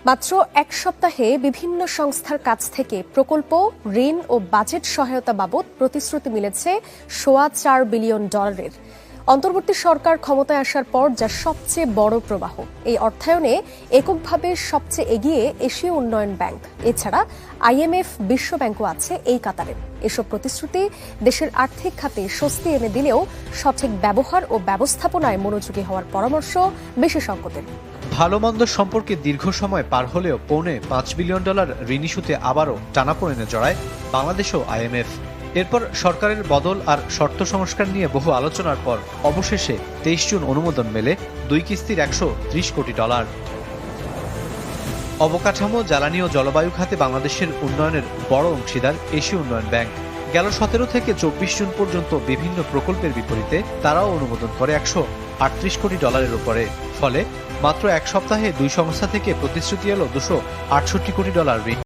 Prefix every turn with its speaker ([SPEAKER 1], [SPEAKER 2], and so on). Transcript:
[SPEAKER 1] মাত্র এক সপ্তাহে বিভিন্ন সংস্থার কাছ থেকে প্রকল্প, ঋণ ও বাজেট সহায়তা বাবদ প্রতিশ্রুতি মিলেছে $4.25 বিলিয়ন। অন্তর্বর্তী সরকার ক্ষমতায় আসার পর যা সবচেয়ে বড় প্রবাহ। এই অর্থায়নে এককভাবে সবচেয়ে এগিয়ে এশীয় উন্নয়ন ব্যাংক। এছাড়া IMF, বিশ্ব ব্যাংকও আছে এই কাতারে। এসব প্রতিশ্রুতি দেশের আর্থিক খাতে স্বস্তি এনে দিলেও সঠিক ব্যবহার ও ব্যবস্থাপনায় মনোযোগী হওয়ার পরামর্শ বিশেষজ্ঞদের।
[SPEAKER 2] ভালো মন্দ সম্পর্কে দীর্ঘ সময় পার হলেও $5 বিলিয়ন ঋণ ইস্যুতে আবারও টানাপোড়েনে জড়ায় বাংলাদেশ ও IMF। এরপর সরকারের বদল আর শর্ত সংস্কার নিয়ে বহু আলোচনার পর অবশেষে 23 জুন অনুমোদন মেলে 2 কিস্তির $130 কোটি। অবকাঠামো, জ্বালানি ও জলবায়ু খাতে বাংলাদেশের উন্নয়নের বড় অংশীদার এশীয় উন্নয়ন ব্যাংক। গেল 17 থেকে 24 জুন পর্যন্ত বিভিন্ন প্রকল্পের বিপরীতে তারাও অনুমোদন করে $138 কোটি উপরে। ফলে মাত্র এক সপ্তাহে দুই সংস্থা থেকে প্রতিশ্রুতি এলো $268 কোটি ঋণ।